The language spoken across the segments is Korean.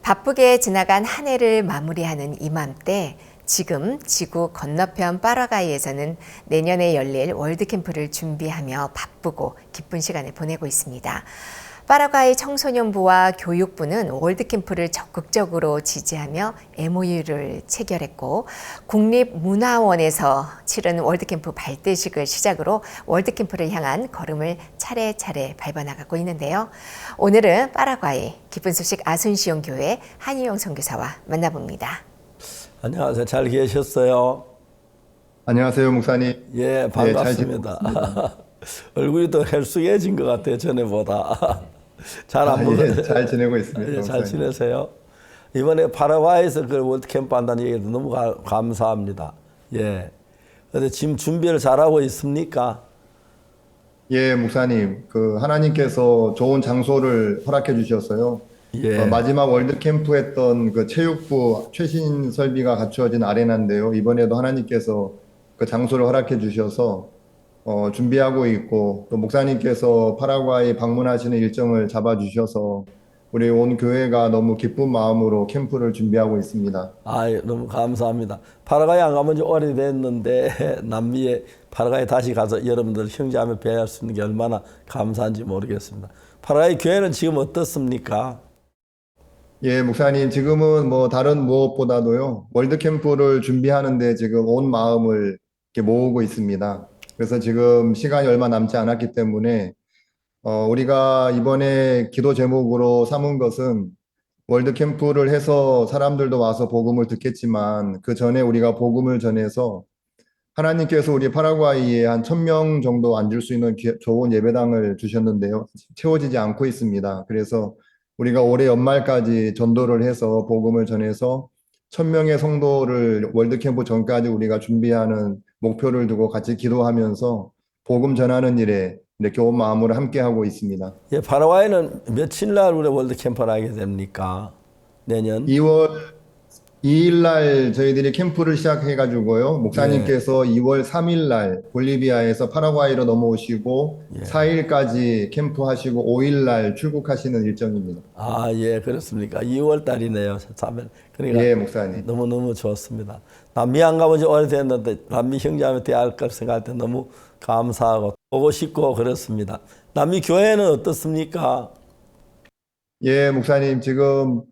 바쁘게 지나간 한 해를 마무리하는 이맘때 지금 지구 건너편 파라과이에서는 내년에 열릴 월드캠프를 준비하며 바쁘고 기쁜 시간을 보내고 있습니다. 파라과이 청소년부와 교육부는 월드캠프를 적극적으로 지지하며 MOU를 체결했고 국립문화원에서 치른 월드캠프 발대식을 시작으로 월드캠프를 향한 걸음을 차례차례 밟아나가고 있는데요. 오늘은 파라과이 기쁜 소식 아순시온 교회 한희용 선교사와 만나봅니다. 안녕하세요. 잘 계셨어요? 안녕하세요, 목사님. 예, 반갑습니다. 얼굴이 더 헬쑥해진 것 같아요, 전에보다. 잘 안 보여요. 예, 잘 지내고 있습니다. 예, 잘 지내세요. 이번에 파라과이에서 그 월드캠프 한다는 얘기도 너무 감사합니다. 예. 근데 지금 준비를 잘하고 있습니까? 예, 목사님. 하나님께서 좋은 장소를 허락해 주셨어요. 예. 마지막 월드캠프 했던 그 체육부 최신 설비가 갖추어진 아레나인데요. 이번에도 하나님께서 그 장소를 허락해 주셔서 준비하고 있고, 또 목사님께서 파라과이 방문하시는 일정을 잡아주셔서 우리 온 교회가 너무 기쁜 마음으로 캠프를 준비하고 있습니다. 너무 감사합니다. 파라과이 안 가본 지 오래됐는데 남미에 파라과이 다시 가서 여러분들 형제하며 뵈할 수 있는 게 얼마나 감사한지 모르겠습니다. 파라과이 교회는 지금 어떻습니까? 예, 목사님, 지금은 뭐 다른 무엇보다도요, 월드캠프를 준비하는데 지금 온 마음을 이렇게 모으고 있습니다. 그래서 지금 시간이 얼마 남지 않았기 때문에 우리가 이번에 기도 제목으로 삼은 것은 월드캠프를 해서 사람들도 와서 복음을 듣겠지만 그 전에 우리가 복음을 전해서 하나님께서 우리 파라과이에 한 1,000명 정도 앉을 수 있는 좋은 예배당을 주셨는데요. 채워지지 않고 있습니다. 그래서 우리가 올해 연말까지 전도를 해서 복음을 전해서 1,000명의 성도를 월드캠프 전까지 우리가 준비하는 목표를 두고 같이 기도하면서 복음 전하는 일에 이렇게 온 마음으로 함께하고 있습니다. 예, 파라과이는 며칠 날 우리 월드캠프를 하게 됩니까? 내년? 2월 2일 날 저희들이 캠프를 시작해가지고요. 목사님께서 2월 3일 날 볼리비아에서 파라과이로 넘어오시고 4일까지 캠프 하시고 5일 날 출국하시는 일정입니다. 예, 그렇습니까? 2월 달이네요. 3일. 그러니까 예, 목사님. 너무너무 좋습니다. 남미 안 가본 지 오래됐는데 남미 형제하면 대할 걸 생각할 때 너무 감사하고 보고 싶고 그렇습니다. 남미 교회는 어떻습니까? 예, 목사님. 지금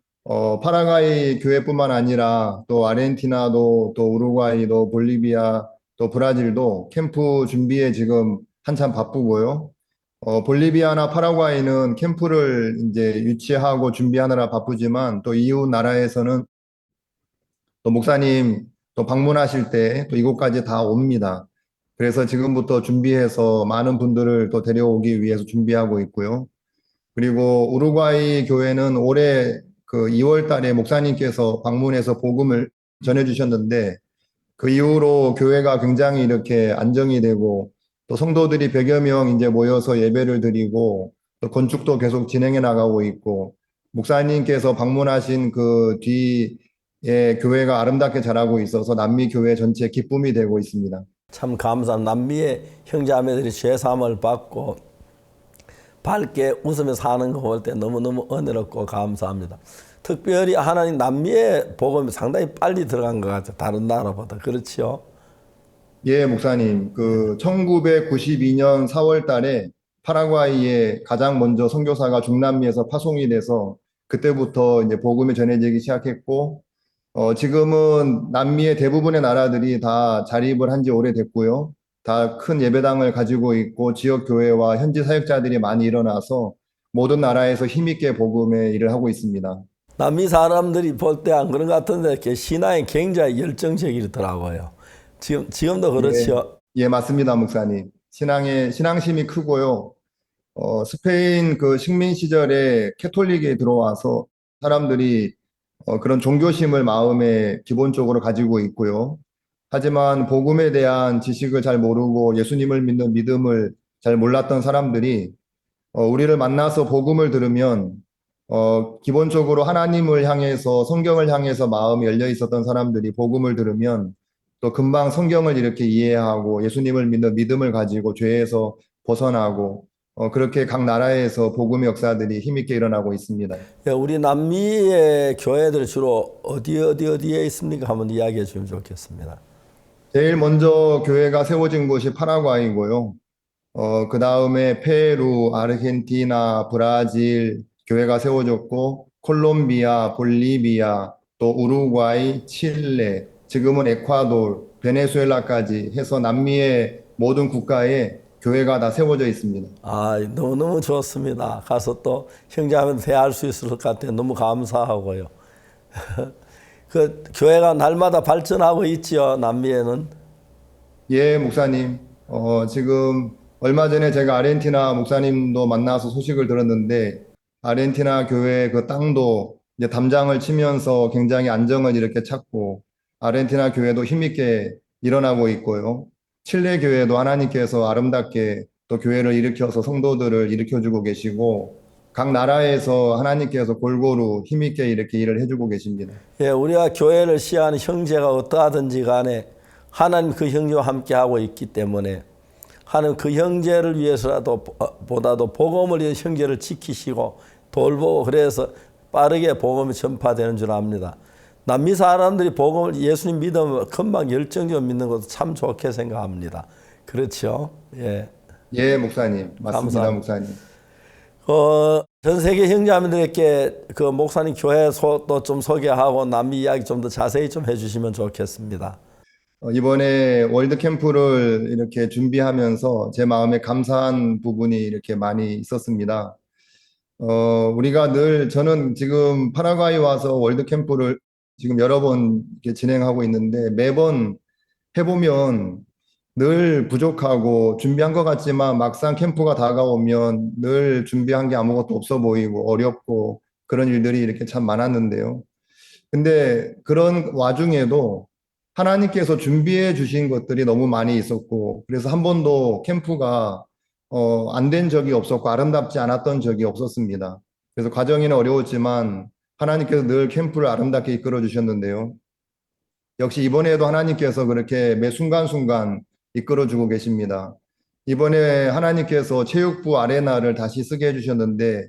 파라과이 교회뿐만 아니라 또 아르헨티나도 또 우루과이도 볼리비아 또 브라질도 캠프 준비에 지금 한참 바쁘고요. 볼리비아나 파라과이는 캠프를 이제 유치하고 준비하느라 바쁘지만 또 이웃 나라에서는 또 목사님 또 방문하실 때 또 이곳까지 다 옵니다. 그래서 지금부터 준비해서 많은 분들을 또 데려오기 위해서 준비하고 있고요. 그리고 우루과이 교회는 올해 그 2월 달에 목사님께서 방문해서 복음을 전해주셨는데 그 이후로 교회가 굉장히 이렇게 안정이 되고 또 성도들이 100여 명 이제 모여서 예배를 드리고 또 건축도 계속 진행해 나가고 있고 목사님께서 방문하신 그 뒤에 교회가 아름답게 자라고 있어서 남미 교회 전체 기쁨이 되고 있습니다. 참 감사합니다. 남미의 형제자매들이 죄사함을 받고 밝게 웃으며 사는 거 볼 때 너무너무 은혜롭고 감사합니다. 특별히 하나님 남미의 복음이 상당히 빨리 들어간 것 같아요. 다른 나라보다. 그렇지요? 예, 목사님. 1992년 4월 달에 파라과이에 가장 먼저 선교사가 중남미에서 파송이 돼서 그때부터 이제 복음이 전해지기 시작했고, 지금은 남미의 대부분의 나라들이 다 자립을 한 지 오래됐고요. 다 큰 예배당을 가지고 있고 지역 교회와 현지 사역자들이 많이 일어나서 모든 나라에서 힘있게 복음의 일을 하고 있습니다. 남미 사람들이 볼 때 안 그런 것 같은데 이렇게 신앙이 굉장히 열정적이더라고요. 지금도 그렇죠. 예, 맞습니다, 목사님. 신앙심이 크고요. 스페인 그 식민 시절에 캐톨릭에 들어와서 사람들이 그런 종교심을 마음에 기본적으로 가지고 있고요. 하지만 복음에 대한 지식을 잘 모르고 예수님을 믿는 믿음을 잘 몰랐던 사람들이 우리를 만나서 복음을 들으면 기본적으로 하나님을 향해서 성경을 향해서 마음이 열려 있었던 사람들이 복음을 들으면 또 금방 성경을 이렇게 이해하고 예수님을 믿는 믿음을 가지고 죄에서 벗어나고 그렇게 각 나라에서 복음의 역사들이 힘있게 일어나고 있습니다. 예, 우리 남미의 교회들 주로 어디에 있습니까? 한번 이야기해 주면 좋겠습니다. 제일 먼저 교회가 세워진 곳이 파라과이고요. 그 다음에 페루, 아르헨티나, 브라질 교회가 세워졌고, 콜롬비아, 볼리비아, 또 우루과이, 칠레, 지금은 에콰도르, 베네수엘라까지 해서 남미의 모든 국가에 교회가 다 세워져 있습니다. 아, 너무너무 좋습니다. 가서 또 형제하면 대할 수 있을 것 같아요. 너무 감사하고요. 그 교회가 날마다 발전하고 있지요, 남미에는. 예, 목사님. 지금 얼마 전에 제가 아르헨티나 목사님도 만나서 소식을 들었는데, 아르헨티나 교회 그 땅도 이제 담장을 치면서 굉장히 안정을 이렇게 찾고, 아르헨티나 교회도 힘있게 일어나고 있고요. 칠레 교회도 하나님께서 아름답게 또 교회를 일으켜서 성도들을 일으켜주고 계시고, 각 나라에서 하나님께서 골고루 힘있게 이렇게 일을 해주고 계십니다. 예, 우리가 교회를 시하는 형제가 어떠하든지 간에 하나님 그 형제와 함께 하고 있기 때문에 하나님 그 형제를 위해서라도 보다도 복음을 위해 형제를 지키시고 돌보고 그래서 빠르게 복음이 전파되는 줄 압니다. 남미 사람들이 복음을 예수님 믿으면 금방 열정적으로 믿는 것도 참 좋게 생각합니다. 그렇죠? 예. 예, 목사님. 맞습니다, 감사합니다. 목사님. 전 세계 형제자매들에게 그 목사님 교회 또 좀 소개하고 남미 이야기 좀 더 자세히 좀 해주시면 좋겠습니다. 이번에 월드 캠프를 이렇게 준비하면서 제 마음에 감사한 부분이 이렇게 많이 있었습니다. 우리가 저는 지금 파라과이 와서 월드 캠프를 지금 여러 번 이렇게 진행하고 있는데 매번 해보면 늘 부족하고 준비한 것 같지만 막상 캠프가 다가오면 늘 준비한 게 아무것도 없어 보이고 어렵고 그런 일들이 이렇게 참 많았는데요. 근데 그런 와중에도 하나님께서 준비해 주신 것들이 너무 많이 있었고, 그래서 한 번도 캠프가 안 된 적이 없었고 아름답지 않았던 적이 없었습니다. 그래서 과정에는 어려웠지만 하나님께서 늘 캠프를 아름답게 이끌어 주셨는데요. 역시 이번에도 하나님께서 그렇게 매 순간순간 이끌어 주고 계십니다. 이번에 하나님께서 체육부 아레나를 다시 쓰게 해주셨는데,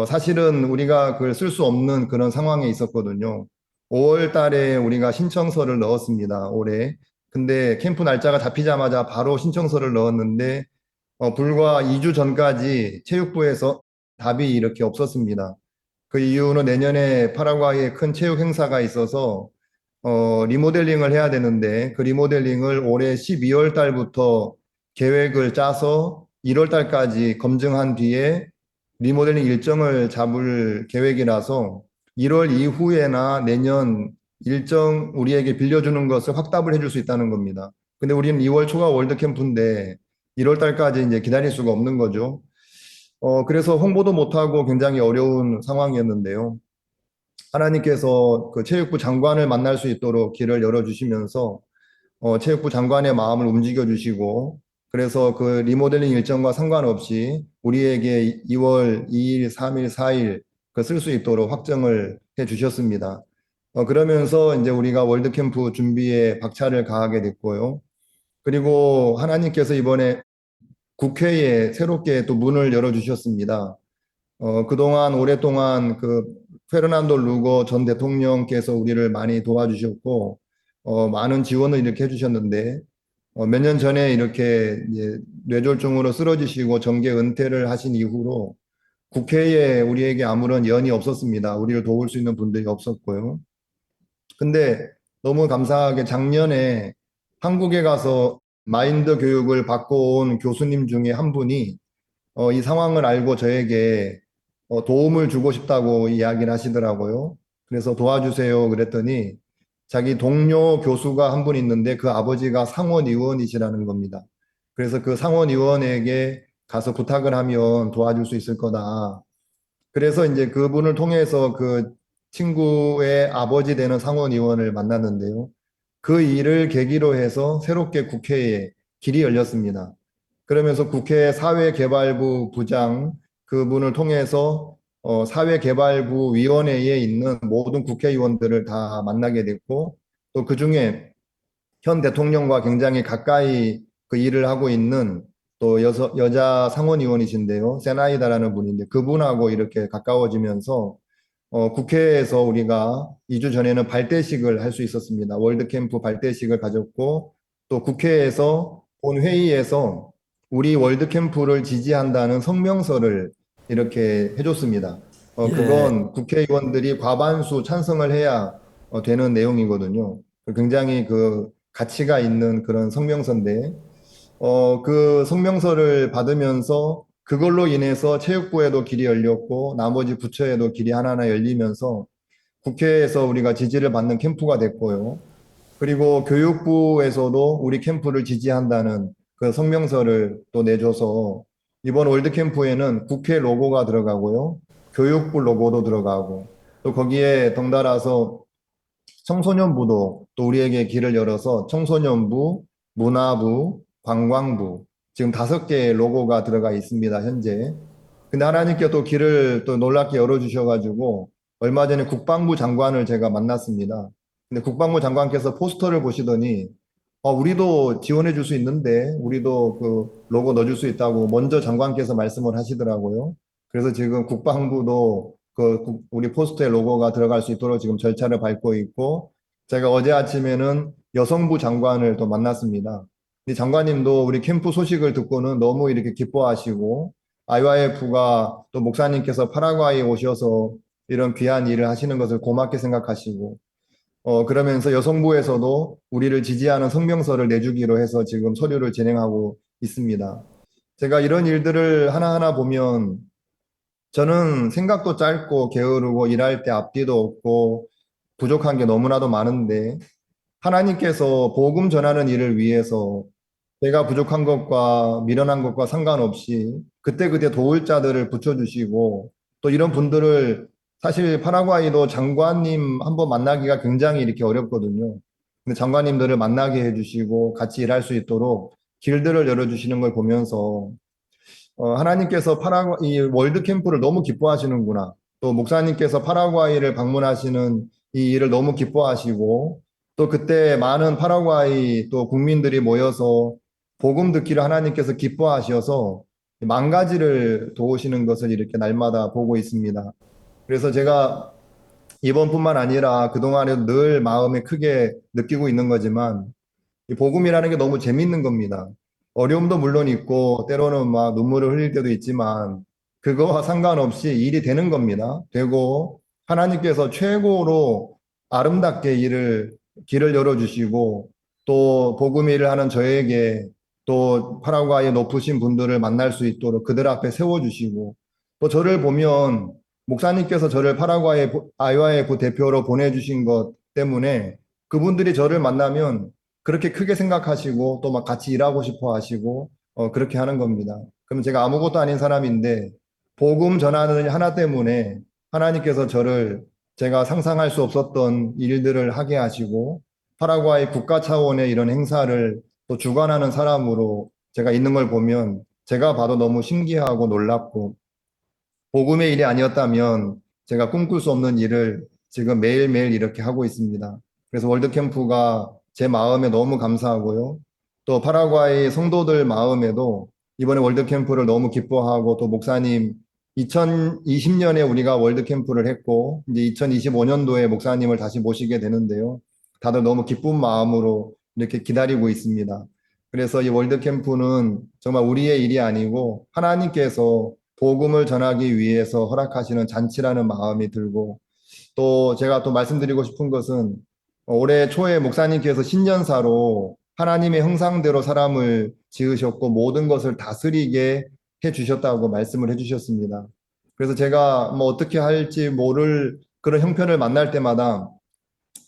사실은 우리가 그걸 쓸 수 없는 그런 상황에 있었거든요. 5월 달에 우리가 신청서를 넣었습니다, 올해. 근데 캠프 날짜가 잡히자마자 바로 신청서를 넣었는데, 불과 2주 전까지 체육부에서 답이 이렇게 없었습니다. 그 이유는 내년에 파라과이에 큰 체육 행사가 있어서 리모델링을 해야 되는데 그 리모델링을 올해 12월 달부터 계획을 짜서 1월 달까지 검증한 뒤에 리모델링 일정을 잡을 계획이라서 1월 이후에나 내년 일정 우리에게 빌려주는 것을 확답을 해줄 수 있다는 겁니다. 근데 우리는 2월 초가 월드 캠프인데 1월 달까지 이제 기다릴 수가 없는 거죠. 그래서 홍보도 못하고 굉장히 어려운 상황이었는데요. 하나님께서 그 체육부 장관을 만날 수 있도록 길을 열어주시면서 체육부 장관의 마음을 움직여 주시고 그래서 그 리모델링 일정과 상관없이 우리에게 2월 2일, 3일, 4일 그 쓸 수 있도록 확정을 해 주셨습니다. 그러면서 이제 우리가 월드캠프 준비에 박차를 가하게 됐고요. 그리고 하나님께서 이번에 국회에 새롭게 또 문을 열어주셨습니다. 그동안 오랫동안 그 페르난도 루거 전 대통령께서 우리를 많이 도와주셨고, 많은 지원을 이렇게 해주셨는데, 몇 년 전에 이렇게 이제 뇌졸중으로 쓰러지시고 정계 은퇴를 하신 이후로 국회에 우리에게 아무런 연이 없었습니다. 우리를 도울 수 있는 분들이 없었고요. 근데 너무 감사하게 작년에 한국에 가서 마인드 교육을 받고 온 교수님 중에 한 분이 이 상황을 알고 저에게 도움을 주고 싶다고 이야기를 하시더라고요. 그래서 도와주세요 그랬더니 자기 동료 교수가 한 분 있는데 그 아버지가 상원의원이시라는 겁니다. 그래서 그 상원의원에게 가서 부탁을 하면 도와줄 수 있을 거다. 그래서 이제 그분을 통해서 그 친구의 아버지 되는 상원의원을 만났는데요. 그 일을 계기로 해서 새롭게 국회에 길이 열렸습니다. 그러면서 국회 사회개발부 부장 그분을 통해서 사회개발부 위원회에 있는 모든 국회의원들을 다 만나게 됐고 또 그중에 현 대통령과 굉장히 가까이 그 일을 하고 있는 또 여자 상원의원이신데요. 세나이다라는 분인데 그분하고 이렇게 가까워지면서 국회에서 우리가 2주 전에는 발대식을 할 수 있었습니다. 월드캠프 발대식을 가졌고 또 국회에서 본 회의에서 우리 월드캠프를 지지한다는 성명서를 이렇게 해줬습니다. 예, 그건 국회의원들이 과반수 찬성을 해야 되는 내용이거든요. 굉장히 그 가치가 있는 그런 성명서인데 그 성명서를 받으면서 그걸로 인해서 체육부에도 길이 열렸고 나머지 부처에도 길이 하나하나 열리면서 국회에서 우리가 지지를 받는 캠프가 됐고요. 그리고 교육부에서도 우리 캠프를 지지한다는 그 성명서를 또 내줘서 이번 월드캠프에는 국회 로고가 들어가고요. 교육부 로고도 들어가고 또 거기에 덩달아서 청소년부도 또 우리에게 길을 열어서 청소년부, 문화부, 관광부 지금 5개의 로고가 들어가 있습니다, 현재. 근데 하나님께 또 길을 또 놀랍게 열어주셔가지고 얼마 전에 국방부 장관을 제가 만났습니다. 근데 국방부 장관께서 포스터를 보시더니 우리도 지원해 줄 수 있는데 우리도 그 로고 넣어줄 수 있다고 먼저 장관께서 말씀을 하시더라고요. 그래서 지금 국방부도 우리 포스터에 로고가 들어갈 수 있도록 지금 절차를 밟고 있고 제가 어제 아침에는 여성부 장관을 또 만났습니다. 이 장관님도 우리 캠프 소식을 듣고는 너무 이렇게 기뻐하시고 IYF가 또 목사님께서 파라과이에 오셔서 이런 귀한 일을 하시는 것을 고맙게 생각하시고 그러면서 여성부에서도 우리를 지지하는 성명서를 내주기로 해서 지금 서류를 진행하고 있습니다. 제가 이런 일들을 하나하나 보면 저는 생각도 짧고 게으르고 일할 때 앞뒤도 없고 부족한 게 너무나도 많은데 하나님께서 복음 전하는 일을 위해서 제가 부족한 것과 미련한 것과 상관없이 그때그때 도울 자들을 붙여주시고 또 이런 분들을 사실 파라과이도 장관님 한번 만나기가 굉장히 이렇게 어렵거든요. 근데 장관님들을 만나게 해주시고 같이 일할 수 있도록 길들을 열어주시는 걸 보면서 하나님께서 이 월드 캠프를 너무 기뻐하시는구나. 또 목사님께서 파라과이를 방문하시는 이 일을 너무 기뻐하시고 또 그때 많은 파라과이 또 국민들이 모여서 복음 듣기를 하나님께서 기뻐하셔서 만 가지를 도우시는 것을 이렇게 날마다 보고 있습니다. 그래서 제가 이번뿐만 아니라 그동안에도 늘 마음에 크게 느끼고 있는 거지만 이 복음이라는 게 너무 재밌는 겁니다. 어려움도 물론 있고 때로는 막 눈물을 흘릴 때도 있지만 그거와 상관없이 일이 되는 겁니다. 되고 하나님께서 최고로 아름답게 길을 열어주시고 또 복음 일을 하는 저에게 또 파라과이의 높으신 분들을 만날 수 있도록 그들 앞에 세워주시고 또 저를 보면 목사님께서 저를 파라과이 IYF 대표로 보내주신 것 때문에 그분들이 저를 만나면 그렇게 크게 생각하시고 또 막 같이 일하고 싶어 하시고 그렇게 하는 겁니다. 그럼 제가 아무것도 아닌 사람인데 복음 전하는 하나 때문에 하나님께서 저를 제가 상상할 수 없었던 일들을 하게 하시고 파라과이 국가 차원의 이런 행사를 또 주관하는 사람으로 제가 있는 걸 보면 제가 봐도 너무 신기하고 놀랍고 복음의 일이 아니었다면 제가 꿈꿀 수 없는 일을 지금 매일매일 이렇게 하고 있습니다. 그래서 월드캠프가 제 마음에 너무 감사하고요. 또 파라과이 성도들 마음에도 이번에 월드캠프를 너무 기뻐하고 또 목사님 2020년에 우리가 월드캠프를 했고 이제 2025년도에 목사님을 다시 모시게 되는데요. 다들 너무 기쁜 마음으로 이렇게 기다리고 있습니다. 그래서 이 월드캠프는 정말 우리의 일이 아니고 하나님께서 복음을 전하기 위해서 허락하시는 잔치라는 마음이 들고 또 제가 또 말씀드리고 싶은 것은 올해 초에 목사님께서 신년사로 하나님의 형상대로 사람을 지으셨고 모든 것을 다스리게 해 주셨다고 말씀을 해 주셨습니다. 그래서 제가 뭐 어떻게 할지 모를 그런 형편을 만날 때마다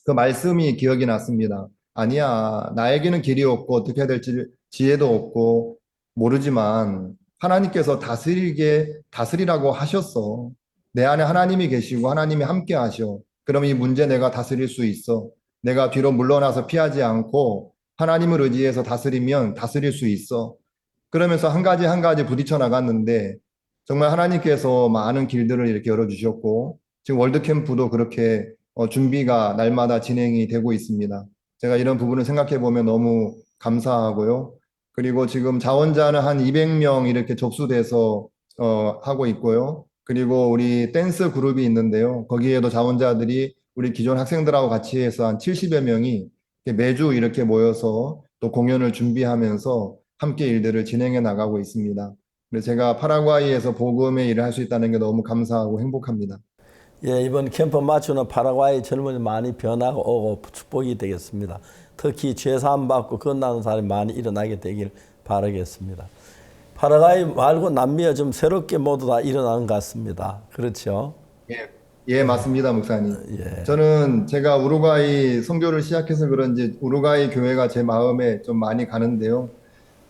그 말씀이 기억이 났습니다. 아니야, 나에게는 길이 없고 어떻게 해야 될지 지혜도 없고 모르지만 하나님께서 다스리라고 하셨어. 내 안에 하나님이 계시고 하나님이 함께 하셔. 그럼 이 문제 내가 다스릴 수 있어. 내가 뒤로 물러나서 피하지 않고 하나님을 의지해서 다스리면 다스릴 수 있어. 그러면서 한 가지 한 가지 부딪혀 나갔는데 정말 하나님께서 많은 길들을 이렇게 열어주셨고 지금 월드캠프도 그렇게 준비가 날마다 진행이 되고 있습니다. 제가 이런 부분을 생각해 보면 너무 감사하고요. 그리고 지금 자원자는 한 200명 이렇게 접수돼서 하고 있고요. 그리고 우리 댄스 그룹이 있는데요. 거기에도 자원자들이 우리 기존 학생들하고 같이 해서 한 70여 명이 이렇게 매주 이렇게 모여서 또 공연을 준비하면서 함께 일들을 진행해 나가고 있습니다. 그래서 제가 파라과이에서 복음의 일을 할 수 있다는 게 너무 감사하고 행복합니다. 예, 이번 캠프 마치는 파라과이 젊은이 많이 변화가 오고 축복이 되겠습니다. 특히 죄사함 받고 건너는 사람이 많이 일어나게 되길 바라겠습니다. 파라과이 말고 남미에 좀 새롭게 모두 다 일어나는 것 같습니다. 그렇죠? 예, 예, 맞습니다, 목사님. 예. 저는 제가 우루과이 선교를 시작해서 그런지 우루과이 교회가 제 마음에 좀 많이 가는데요.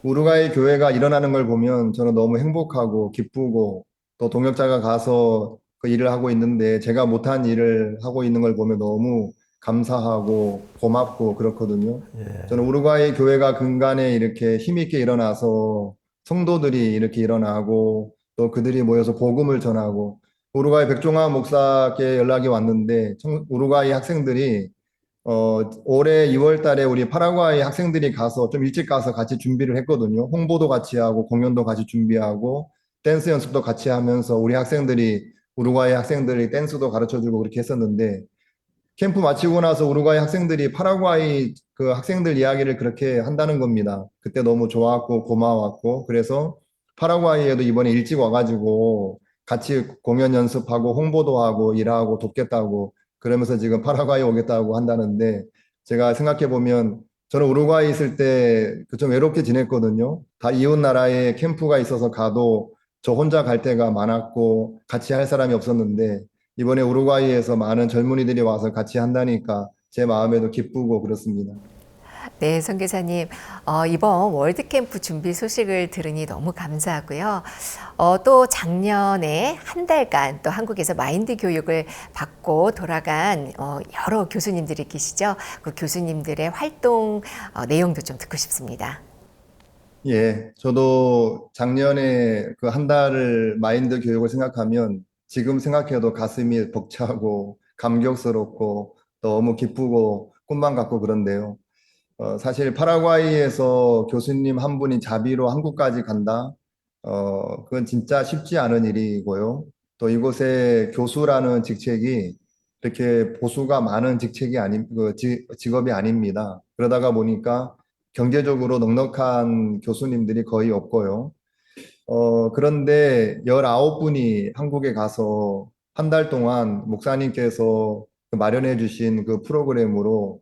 우루과이 교회가 일어나는 걸 보면 저는 너무 행복하고 기쁘고 또 동역자가 가서 그 일을 하고 있는데 제가 못한 일을 하고 있는 걸 보면 너무 감사하고 고맙고 그렇거든요. 저는 우루과이 교회가 근간에 이렇게 힘있게 일어나서 성도들이 이렇게 일어나고 또 그들이 모여서 복음을 전하고 우루과이 백종환 목사께 연락이 왔는데 우루과이 학생들이 올해 2월 달에 우리 파라과이 학생들이 가서 좀 일찍 가서 같이 준비를 했거든요. 홍보도 같이 하고 공연도 같이 준비하고 댄스 연습도 같이 하면서 우리 학생들이 우루과이 학생들이 댄스도 가르쳐주고 그렇게 했었는데 캠프 마치고 나서 우루과이 학생들이 파라과이 그 학생들 이야기를 그렇게 한다는 겁니다. 그때 너무 좋았고 고마웠고 그래서 파라과이에도 이번에 일찍 와가지고 같이 공연 연습하고 홍보도 하고 일하고 돕겠다고 그러면서 지금 파라과이 오겠다고 한다는데 제가 생각해 보면 저는 우루과이 있을 때 그 좀 외롭게 지냈거든요. 다 이웃 나라에 캠프가 있어서 가도 저 혼자 갈 때가 많았고 같이 할 사람이 없었는데 이번에 우루과이에서 많은 젊은이들이 와서 같이 한다니까 제 마음에도 기쁘고 그렇습니다. 네, 선교사님, 이번 월드캠프 준비 소식을 들으니 너무 감사하고요. 또 작년에 한 달간 또 한국에서 마인드 교육을 받고 돌아간 여러 교수님들이 계시죠. 그 교수님들의 활동 내용도 좀 듣고 싶습니다. 예, 저도 작년에 그 한 달을 마인드 교육을 생각하면 지금 생각해도 가슴이 벅차고 감격스럽고 너무 기쁘고 꿈만 같고 그런데요. 사실 파라과이에서 교수님 한 분이 자비로 한국까지 간다. 그건 진짜 쉽지 않은 일이고요. 또 이곳에 교수라는 직책이 이렇게 보수가 많은 직책이 직업이 아닙니다. 그러다가 보니까 경제적으로 넉넉한 교수님들이 거의 없고요. 그런데 19분이 한국에 가서 한 달 동안 목사님께서 그 마련해 주신 그 프로그램으로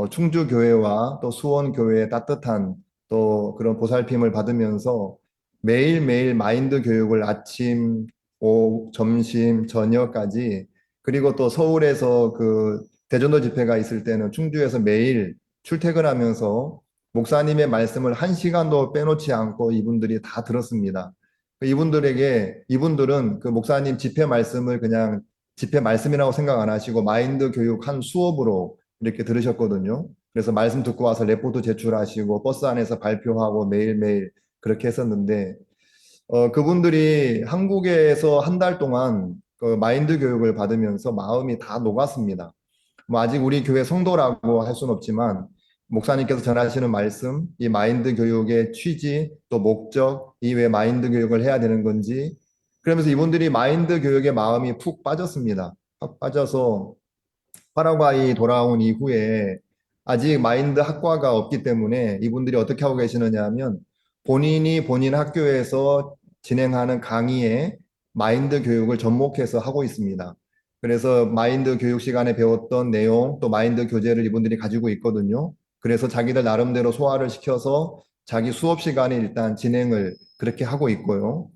충주교회와 또 수원교회의 따뜻한 또 그런 보살핌을 받으면서 매일매일 마인드 교육을 아침, 오후, 점심, 저녁까지 그리고 또 서울에서 그 대전도 집회가 있을 때는 충주에서 매일 출퇴근하면서 목사님의 말씀을 한 시간도 빼놓지 않고 이분들이 다 들었습니다. 이분들은 그 목사님 집회 말씀을 그냥 집회 말씀이라고 생각 안 하시고 마인드 교육 한 수업으로 이렇게 들으셨거든요. 그래서 말씀 듣고 와서 레포트 제출하시고 버스 안에서 발표하고 매일매일 그렇게 했었는데 그분들이 한국에서 한 달 동안 그 마인드 교육을 받으면서 마음이 다 녹았습니다. 뭐 아직 우리 교회 성도라고 할 수는 없지만 목사님께서 전하시는 말씀, 이 마인드 교육의 취지, 또 목적, 이 왜 마인드 교육을 해야 되는 건지 그러면서 이분들이 마인드 교육에 마음이 푹 빠졌습니다. 푹 빠져서 파라과이 돌아온 이후에 아직 마인드 학과가 없기 때문에 이분들이 어떻게 하고 계시느냐 하면 본인이 본인 학교에서 진행하는 강의에 마인드 교육을 접목해서 하고 있습니다. 그래서 마인드 교육 시간에 배웠던 내용 또 마인드 교재를 이분들이 가지고 있거든요. 그래서 자기들 나름대로 소화를 시켜서 자기 수업 시간에 일단 진행을 그렇게 하고 있고요.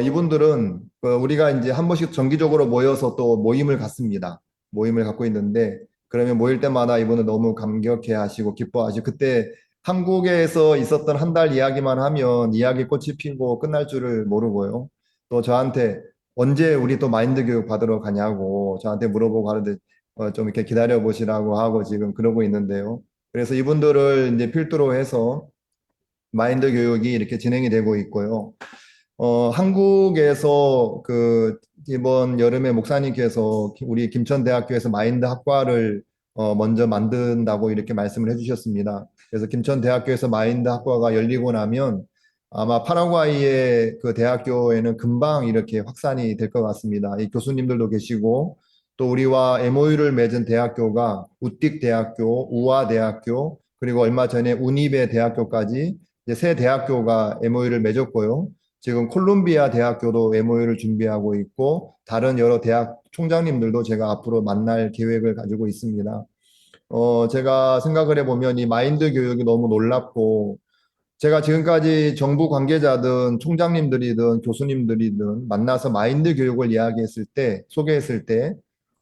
이분들은 우리가 이제 한 번씩 정기적으로 모여서 또 모임을 갖습니다. 모임을 갖고 있는데 그러면 모일 때마다 이분은 너무 감격해 하시고 기뻐하시고 그때 한국에서 있었던 한 달 이야기만 하면 이야기 꽃이 피고 끝날 줄을 모르고요. 또 저한테 언제 우리 또 마인드 교육 받으러 가냐고 저한테 물어보고 하는데 좀 이렇게 기다려 보시라고 하고 지금 그러고 있는데요. 그래서 이분들을 이제 필두로 해서 마인드 교육이 이렇게 진행이 되고 있고요. 한국에서 그 이번 여름에 목사님께서 우리 김천대학교에서 마인드 학과를 먼저 만든다고 이렇게 말씀을 해주셨습니다. 그래서 김천대학교에서 마인드 학과가 열리고 나면 아마 파라과이의 그 대학교에는 금방 이렇게 확산이 될 것 같습니다. 이 교수님들도 계시고 또 우리와 MOU를 맺은 대학교가 우띡 대학교, 우아 대학교, 그리고 얼마 전에 우니베 대학교까지 이제 세 대학교가 MOU를 맺었고요. 지금 콜롬비아 대학교도 MOU를 준비하고 있고 다른 여러 대학 총장님들도 제가 앞으로 만날 계획을 가지고 있습니다. 제가 생각을 해보면 이 마인드 교육이 너무 놀랍고 제가 지금까지 정부 관계자든 총장님들이든 교수님들이든 만나서 마인드 교육을 이야기했을 때, 소개했을 때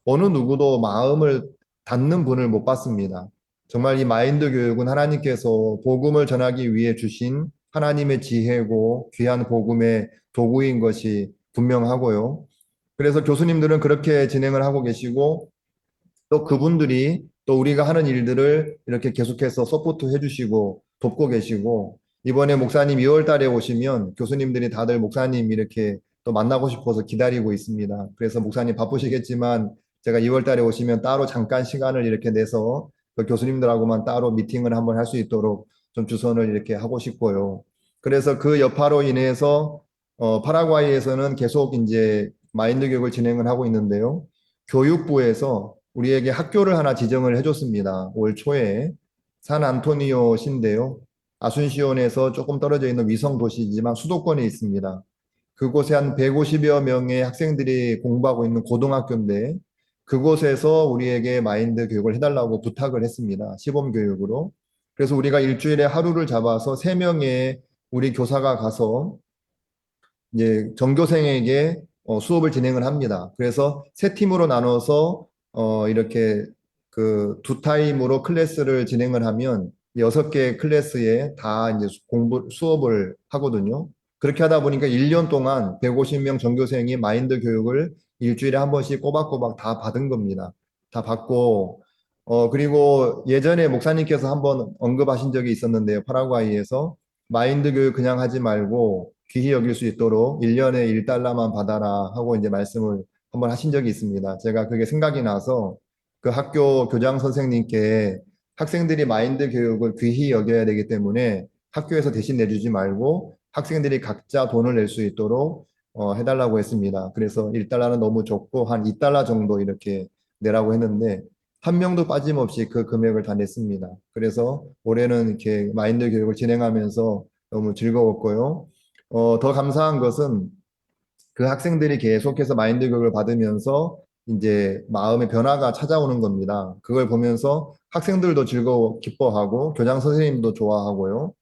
어느 누구도 마음을 닫는 분을 못 봤습니다. 정말 이 마인드 교육은 하나님께서 복음을 전하기 위해 주신 하나님의 지혜고 귀한 복음의 도구인 것이 분명하고요. 그래서 교수님들은 그렇게 진행을 하고 계시고 또 그분들이 또 우리가 하는 일들을 이렇게 계속해서 서포트 해주시고 돕고 계시고 이번에 목사님 2월 달에 오시면 교수님들이 다들 목사님 이렇게 또 만나고 싶어서 기다리고 있습니다. 그래서 목사님 바쁘시겠지만 제가 2월 달에 오시면 따로 잠깐 시간을 이렇게 내서 그 교수님들하고만 따로 미팅을 한번 할 수 있도록 좀 주선을 이렇게 하고 싶고요. 그래서 그 여파로 인해서 파라과이에서는 계속 이제 마인드 교육을 진행을 하고 있는데요. 교육부에서 우리에게 학교를 하나 지정을 해줬습니다. 올 초에 산안토니오시인데요. 아순시온에서 조금 떨어져 있는 위성 도시이지만 수도권에 있습니다. 그곳에 한 150여 명의 학생들이 공부하고 있는 고등학교인데 그곳에서 우리에게 마인드 교육을 해달라고 부탁을 했습니다. 시범 교육으로. 그래서 우리가 일주일에 하루를 잡아서 3명의 우리 교사가 가서 이제 전교생에게 수업을 진행을 합니다. 그래서 세 팀으로 나눠서 이렇게 그 두 타임으로 클래스를 진행을 하면 6개 클래스에 다 이제 수업을 하거든요. 그렇게 하다 보니까 1년 동안 150명 전교생이 마인드 교육을 일주일에 한 번씩 꼬박꼬박 다 받은 겁니다. 다 받고 그리고 예전에 목사님께서 한번 언급하신 적이 있었는데요. 파라과이에서 마인드 교육 그냥 하지 말고 귀히 여길 수 있도록 1년에 1달러만 받아라 하고 이제 말씀을 한번 하신 적이 있습니다. 제가 그게 생각이 나서 그 학교 교장 선생님께 학생들이 마인드 교육을 귀히 여겨야 되기 때문에 학교에서 대신 내주지 말고 학생들이 각자 돈을 낼 수 있도록 해달라고 했습니다. 그래서 1달러는 너무 적고 한 2달러 정도 이렇게 내라고 했는데 한 명도 빠짐없이 그 금액을 다 냈습니다. 그래서 올해는 이렇게 마인드 교육을 진행하면서 너무 즐거웠고요. 더 감사한 것은 그 학생들이 계속해서 마인드 교육을 받으면서 이제 마음의 변화가 찾아오는 겁니다. 그걸 보면서 학생들도 즐거워, 기뻐하고 교장 선생님도 좋아하고요.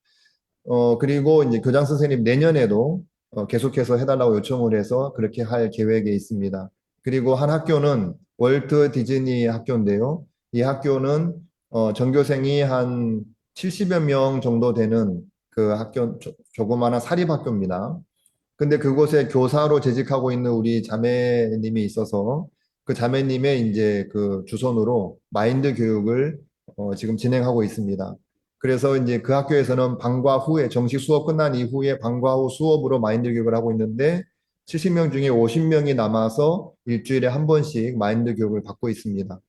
그리고 이제 교장 선생님 내년에도 계속해서 해달라고 요청을 해서 그렇게 할 계획에 있습니다. 그리고 한 학교는 월트 디즈니 학교인데요. 이 학교는 전교생이 한 70여 명 정도 되는 그 학교, 조그마한 사립학교입니다. 근데 그곳에 교사로 재직하고 있는 우리 자매님이 있어서 그 자매님의 이제 그 주선으로 마인드 교육을 지금 진행하고 있습니다. 그래서 이제 그 학교에서는 방과 후에 정식 수업 끝난 이후에 방과 후 수업으로 마인드 교육을 하고 있는데 70명 중에 50명이 남아서 일주일에 한 번씩 마인드 교육을 받고 있습니다.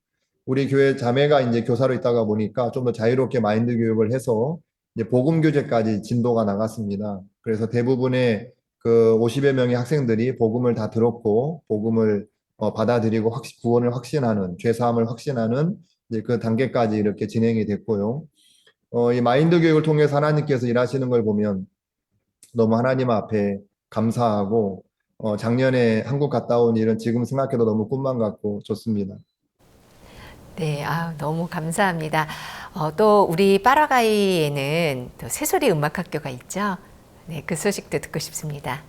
우리 교회 자매가 이제 교사로 있다가 보니까 좀 더 자유롭게 마인드 교육을 해서 이제 복음 교재까지 진도가 나갔습니다. 그래서 대부분의 그 50여 명의 학생들이 복음을 다 들었고 복음을 받아들이고 구원을 확신하는 죄 사함을 확신하는 이제 그 단계까지 이렇게 진행이 됐고요. 이 마인드 교육을 통해서 하나님께서 일하시는 걸 보면 너무 하나님 앞에 감사하고 작년에 한국 갔다 온 일은 지금 생각해도 너무 꿈만 같고 좋습니다. 네, 너무 감사합니다. 또 우리 파라과이에는 또 새소리 음악학교가 있죠. 네, 그 소식도 듣고 싶습니다.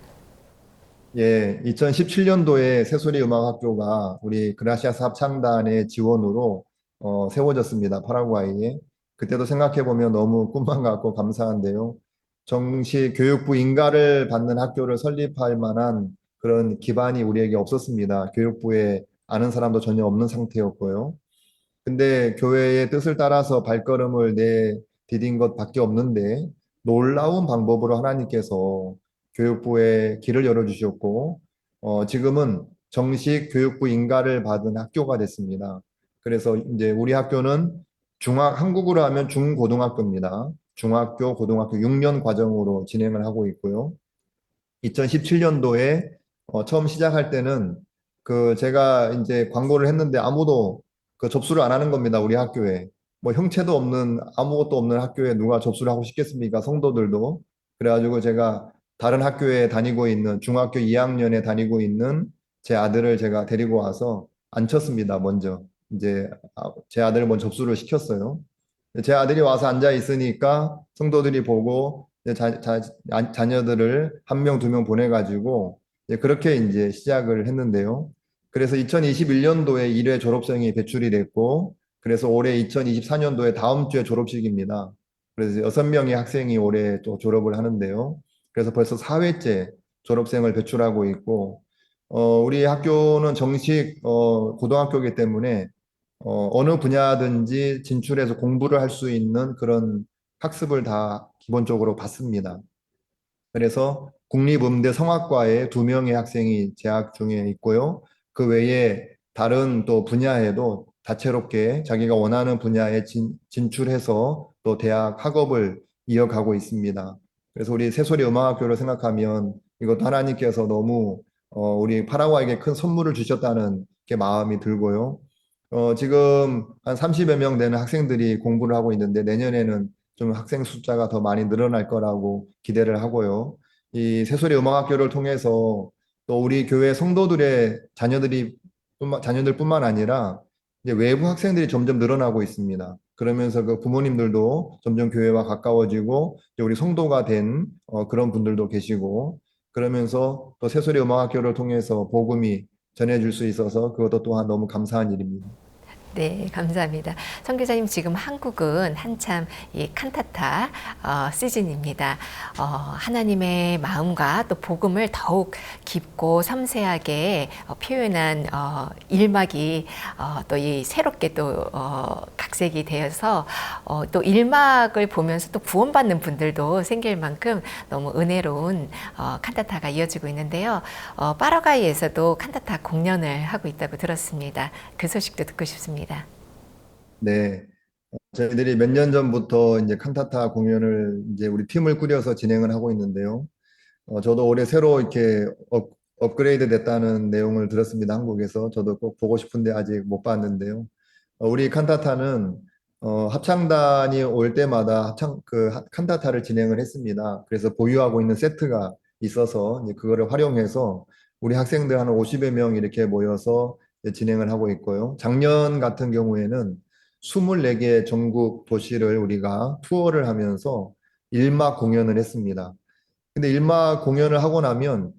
예, 2017년도에 새소리 음악학교가 우리 그라시아스 합창단의 지원으로 세워졌습니다. 파라과이에. 그때도 생각해보면 너무 꿈만 같고 감사한데요. 정식 교육부 인가를 받는 학교를 설립할 만한 그런 기반이 우리에게 없었습니다. 교육부에 아는 사람도 전혀 없는 상태였고요. 근데 교회의 뜻을 따라서 발걸음을 내디딘 것밖에 없는데 놀라운 방법으로 하나님께서 교육부에 길을 열어주셨고 지금은 정식 교육부 인가를 받은 학교가 됐습니다. 그래서 이제 우리 학교는 한국으로 하면 중고등학교입니다. 중학교, 고등학교 6년 과정으로 진행을 하고 있고요. 2017년도에 처음 시작할 때는 그 제가 이제 광고를 했는데 아무도 그 접수를 안 하는 겁니다. 우리 학교에. 뭐 형체도 없는 아무것도 없는 학교에 누가 접수를 하고 싶겠습니까? 성도들도. 그래가지고 제가 다른 학교에 다니고 있는 중학교 2학년에 다니고 있는 제 아들을 제가 데리고 와서 앉혔습니다. 먼저. 이제 제 아들을 먼저 접수를 시켰어요. 제 아들이 와서 앉아 있으니까 성도들이 보고 이제 자녀들을 한 명, 두 명 보내가지고 이제 그렇게 이제 시작을 했는데요. 그래서 2021년도에 1회 졸업생이 배출이 됐고, 그래서 올해 2024년도에 다음 주에 졸업식입니다. 그래서 6명의 학생이 올해 또 졸업을 하는데요. 그래서 벌써 4회째 졸업생을 배출하고 있고, 우리 학교는 정식 고등학교이기 때문에 어느 분야든지 진출해서 공부를 할 수 있는 그런 학습을 다 기본적으로 받습니다. 그래서 국립음대 성악과에 2명의 학생이 재학 중에 있고요. 그 외에 다른 또 분야에도 다채롭게 자기가 원하는 분야에 진출해서 또 대학 학업을 이어가고 있습니다. 그래서 우리 새소리 음악학교를 생각하면 이것도 하나님께서 너무 우리 파라과이에게 큰 선물을 주셨다는 게 마음이 들고요. 지금 한 30여 명 되는 학생들이 공부를 하고 있는데 내년에는 좀 학생 숫자가 더 많이 늘어날 거라고 기대를 하고요. 이 새소리 음악학교를 통해서 또 우리 교회 성도들의 자녀들뿐만 아니라 이제 외부 학생들이 점점 늘어나고 있습니다. 그러면서 그 부모님들도 점점 교회와 가까워지고 이제 우리 성도가 된 그런 분들도 계시고 그러면서 또 새소리 음악학교를 통해서 복음이 전해질 수 있어서 그것도 또한 너무 감사한 일입니다. 네, 감사합니다. 선교사님, 지금 한국은 한참 이 칸타타 시즌입니다. 하나님의 마음과 또 복음을 더욱 깊고 섬세하게 표현한 일막이 또 이 새롭게 또 각색이 되어서 또 일막을 보면서 또 구원받는 분들도 생길 만큼 너무 은혜로운 칸타타가 이어지고 있는데요. 파라과이에서도 칸타타 공연을 하고 있다고 들었습니다. 그 소식도 듣고 싶습니다. 네. 저희들이 몇 년 전부터 이제 칸타타 공연을 이제 우리 팀을 꾸려서 진행을 하고 있는데요. 저도 올해 새로 이렇게 업그레이드 됐다는 내용을 들었습니다. 한국에서. 저도 꼭 보고 싶은데 아직 못 봤는데요. 우리 칸타타는 합창단이 올 때마다 칸타타를 진행을 했습니다. 그래서 보유하고 있는 세트가 있어서 이제 그거를 활용해서 우리 학생들 한 50여 명 이렇게 모여서 이제 진행을 하고 있고요. 작년 같은 경우에는 24개 전국 도시를 우리가 투어를 하면서 일막 공연을 했습니다. 근데 일막 공연을 하고 나면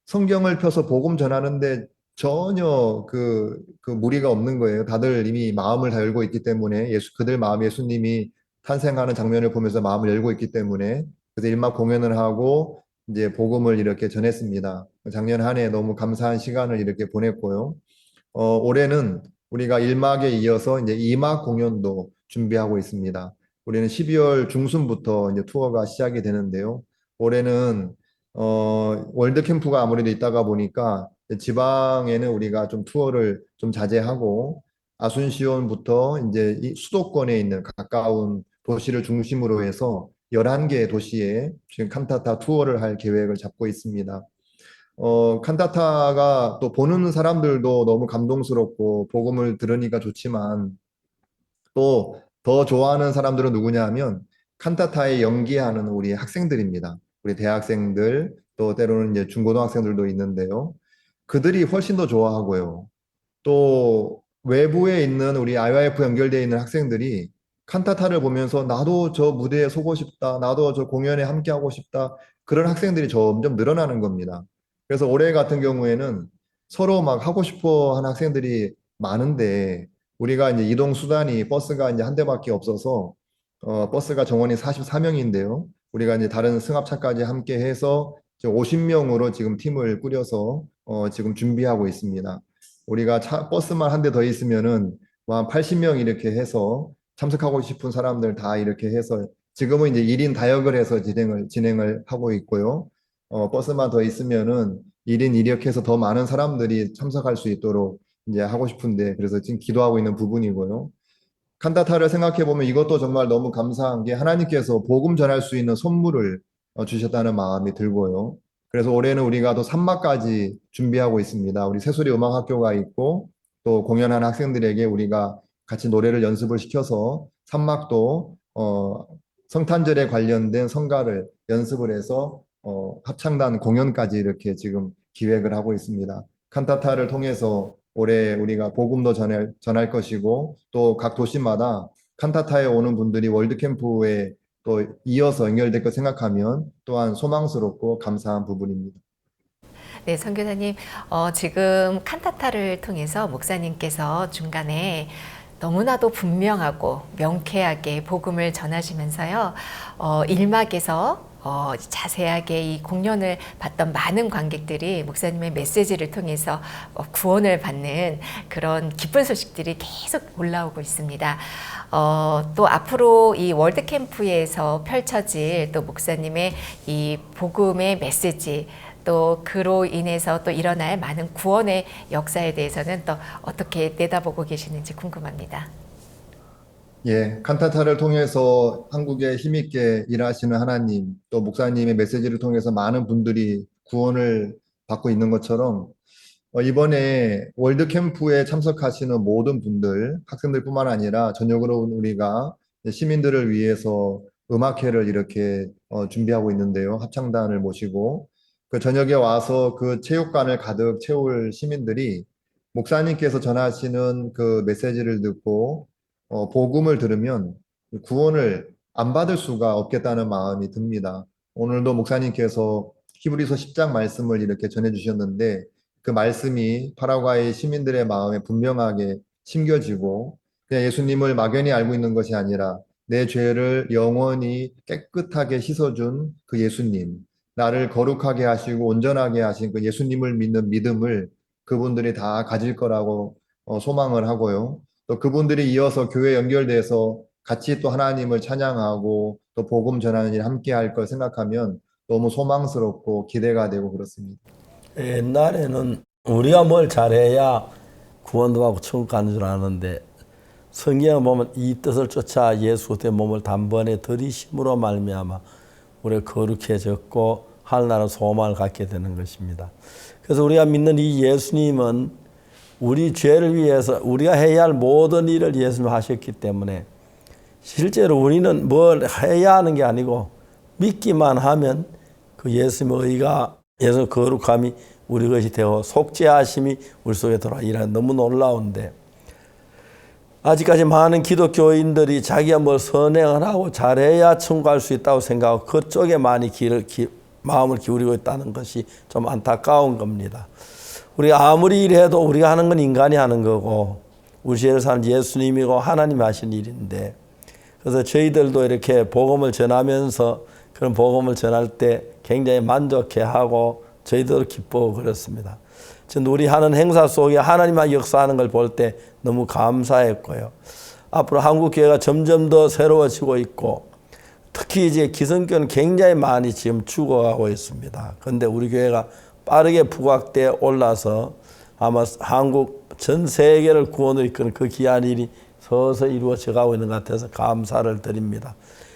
성경을 펴서 복음 전하는데 전혀 그 무리가 없는 거예요. 다들 이미 마음을 다 열고 있기 때문에 그들 마음에 예수님이 탄생하는 장면을 보면서 마음을 열고 있기 때문에 그래서 일막 공연을 하고 이제 복음을 이렇게 전했습니다. 작년 한 해 너무 감사한 시간을 이렇게 보냈고요. 올해는 우리가 1막에 이어서 이제 2막 공연도 준비하고 있습니다. 우리는 12월 중순부터 이제 투어가 시작이 되는데요. 올해는 월드 캠프가 아무래도 있다가 보니까 지방에는 우리가 좀 투어를 좀 자제하고 아순시온부터 이제 이 수도권에 있는 가까운 도시를 중심으로 해서 11개 도시에 지금 칸타타 투어를 할 계획을 잡고 있습니다. 칸타타가 또 보는 사람들도 너무 감동스럽고 복음을 들으니까 좋지만 또 더 좋아하는 사람들은 누구냐 하면 칸타타에 연기하는 우리 학생들입니다. 우리 대학생들 또 때로는 이제 중고등학생들도 있는데요. 그들이 훨씬 더 좋아하고요. 또 외부에 있는 우리 IYF 연결되어 있는 학생들이 칸타타를 보면서 나도 저 무대에 서고 싶다. 나도 저 공연에 함께하고 싶다. 그런 학생들이 점점 늘어나는 겁니다. 그래서 올해 같은 경우에는 서로 막 하고 싶어 하는 학생들이 많은데 우리가 이제 이동 수단이 버스가 이제 한 대밖에 없어서 버스가 정원이 44명인데요. 우리가 이제 다른 승합차까지 함께 해서 50명으로 지금 팀을 꾸려서 지금 준비하고 있습니다. 우리가 버스만 한 대 더 있으면은 뭐한 80명 이렇게 해서 참석하고 싶은 사람들 다 이렇게 해서 지금은 이제 1인 다역을 해서 진행을 하고 있고요. 버스만 더 있으면은 1인 1역해서 더 많은 사람들이 참석할 수 있도록 이제 하고 싶은데 그래서 지금 기도하고 있는 부분이고요. 칸타타를 생각해 보면 이것도 정말 너무 감사한 게 하나님께서 복음 전할 수 있는 선물을 주셨다는 마음이 들고요. 그래서 올해는 우리가 또 3막까지 준비하고 있습니다. 우리 새소리 음악학교가 있고 또 공연하는 학생들에게 우리가 같이 노래를 연습을 시켜서 3막도 성탄절에 관련된 성가를 연습을 해서 합창단 공연까지 이렇게 지금 기획을 하고 있습니다. 칸타타를 통해서 올해 우리가 복음도 전할 것이고 또 각 도시마다 칸타타에 오는 분들이 월드캠프에 또 이어서 연결될 것 생각하면 또한 소망스럽고 감사한 부분입니다. 네, 선교사님, 지금 칸타타를 통해서 목사님께서 중간에 너무나도 분명하고 명쾌하게 복음을 전하시면서요, 1막에서 자세하게 이 공연을 봤던 많은 관객들이 목사님의 메시지를 통해서 구원을 받는 그런 기쁜 소식들이 계속 올라오고 있습니다. 또 앞으로 이 월드캠프에서 펼쳐질 또 목사님의 이 복음의 메시지, 또 그로 인해서 또 일어날 많은 구원의 역사에 대해서는 또 어떻게 내다보고 계시는지 궁금합니다. 예, 칸타타를 통해서 한국에 힘있게 일하시는 하나님, 또 목사님의 메시지를 통해서 많은 분들이 구원을 받고 있는 것처럼 이번에 월드캠프에 참석하시는 모든 분들, 학생들뿐만 아니라 전역으로 우리가 시민들을 위해서 음악회를 이렇게 준비하고 있는데요. 합창단을 모시고 그 저녁에 와서 그 체육관을 가득 채울 시민들이 목사님께서 전하시는 그 메시지를 듣고 복음을 들으면 구원을 안 받을 수가 없겠다는 마음이 듭니다. 오늘도 목사님께서 히브리서 10장 말씀을 이렇게 전해주셨는데 그 말씀이 파라과이 시민들의 마음에 분명하게 심겨지고 그냥 예수님을 막연히 알고 있는 것이 아니라 내 죄를 영원히 깨끗하게 씻어준 그 예수님, 나를 거룩하게 하시고 온전하게 하신 그 예수님을 믿는 믿음을 그분들이 다 가질 거라고 소망을 하고요. 또 그분들이 이어서 교회 연결돼서 같이 또 하나님을 찬양하고 또 복음 전하는 일 함께 할 걸 생각하면 너무 소망스럽고 기대가 되고 그렇습니다. 옛날에는 우리가 뭘 잘해야 구원도 받고 천국 가는 줄 아는데 성경에 보면 이 뜻을 쫓아 예수 그리스도의 몸을 단번에 들이심으로 말미암아 우리가 거룩해졌고 하늘나라 소망을 갖게 되는 것입니다. 그래서 우리가 믿는 이 예수님은 우리 죄를 위해서 우리가 해야 할 모든 일을 예수님 하셨기 때문에 실제로 우리는 뭘 해야 하는 게 아니고 믿기만 하면 그 예수님의 의가 예수님의 거룩함이 우리 것이 되어 속죄하심이 우리 속에 들어와 일하는 너무 놀라운데 아직까지 많은 기독교인들이 자기가 뭘 선행을 하고 잘해야 천국 갈 수 있다고 생각하고 그쪽에 많이 마음을 기울이고 있다는 것이 좀 안타까운 겁니다. 우리가 아무리 일해도 우리가 하는 건 인간이 하는 거고 우리 죄를 사는 예수님이고 하나님이 하신 일인데 그래서 저희들도 이렇게 복음을 전하면서 그런 복음을 전할 때 굉장히 만족해하고 저희도 기뻐하고 그렇습니다. 전 우리 하는 행사 속에 하나님만 역사하는 걸 볼 때 너무 감사했고요. 앞으로 한국 교회가 점점 더 새로워지고 있고 특히 이제 기성교는 굉장히 많이 지금 죽어가고 있습니다. 그런데 우리 교회가 빠르게 부각되어 올라서 아마 한국 전 세계를 구원으로 이끄는 그 귀한 일이 서서히 이루어져 가고 있는 것 같아서 감사를 드립니다.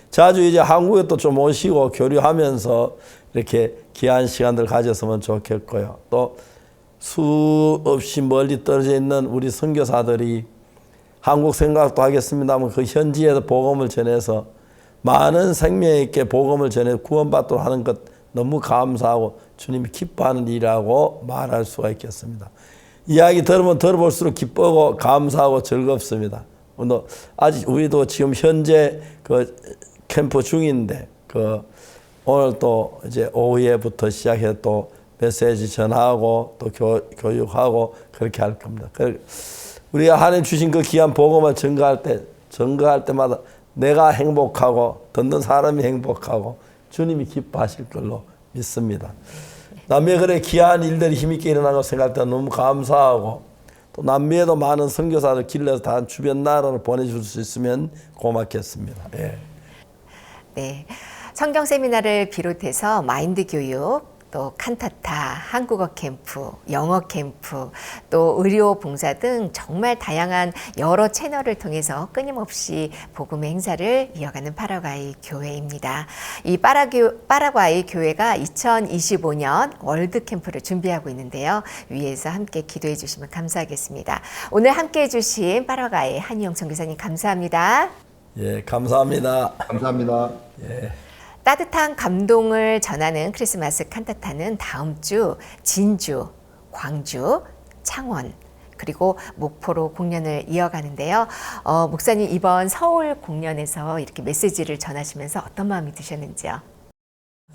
자주 이제 한국에 또 좀 오시고 교류하면서 이렇게 귀한 시간들 가졌으면 좋겠고요. 또 수없이 멀리 떨어져 있는 우리 선교사들이 한국 생각도 하겠습니다만 그 현지에서 복음을 전해서 많은 생명 있게 복음을 전해 구원받도록 하는 것 너무 감사하고 주님이 기뻐하는 일이라고 말할 수가 있겠습니다. 이야기 들으면 들어볼수록 기쁘고 감사하고 즐겁습니다. 아직 우리도 지금 현재 그 캠프 중인데 오늘 또 이제 오후에부터 시작해 또 메시지 전하고 또 교육하고 그렇게 할 겁니다. 우리가 하나님 주신 그 귀한 복음을 증거할 때마다 내가 행복하고 듣는 사람이 행복하고 주님이 기뻐하실 걸로 믿습니다. 남미에 그래 귀한 일들이 힘있게 일어나는 걸 생각할 때 너무 감사하고 또 남미에도 많은 선교사들 길러서 다 주변 나라로 보내줄 수 있으면 고맙겠습니다. 예. 네. 성경 세미나를 비롯해서 마인드 교육, 또 칸타타, 한국어 캠프, 영어 캠프, 또 의료 봉사 등 정말 다양한 여러 채널을 통해서 끊임없이 복음의 행사를 이어가는 파라과이 교회입니다. 이 파라과이 교회가 2025년 월드 캠프를 준비하고 있는데요. 위에서 함께 기도해 주시면 감사하겠습니다. 오늘 함께 해 주신 파라과이 한희영 선교사님 감사합니다. 예, 감사합니다. 감사합니다. 예. 따뜻한 감동을 전하는 크리스마스 칸타타는 다음 주 진주, 광주, 창원 그리고 목포로 공연을 이어가는데요. 목사님 이번 서울 공연에서 이렇게 메시지를 전하시면서 어떤 마음이 드셨는지요?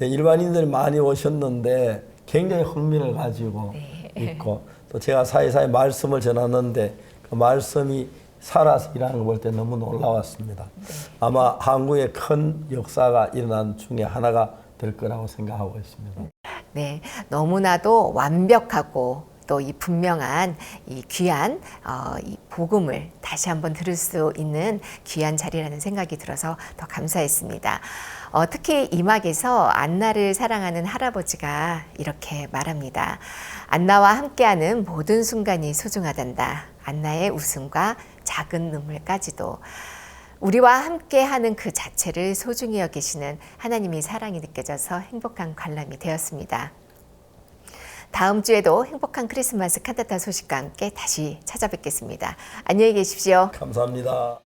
네, 일반인들이 많이 오셨는데 굉장히 흥미를 가지고 있고 또 제가 사이사이 말씀을 전하는데 그 말씀이 살아서 일하는 걸 볼 때 너무 놀라웠습니다. 아마 한국의 큰 역사가 일어난 중에 하나가 될 거라고 생각하고 있습니다. 네, 너무나도 완벽하고 또 이 분명한 이 귀한 이 복음을 다시 한번 들을 수 있는 귀한 자리라는 생각이 들어서 더 감사했습니다. 특히 이 막에서 안나를 사랑하는 할아버지가 이렇게 말합니다. 안나와 함께하는 모든 순간이 소중하단다. 안나의 웃음과 작은 눈물까지도 우리와 함께하는 그 자체를 소중히 여기시는 하나님의 사랑이 느껴져서 행복한 관람이 되었습니다. 다음 주에도 행복한 크리스마스 칸타타 소식과 함께 다시 찾아뵙겠습니다. 안녕히 계십시오. 감사합니다.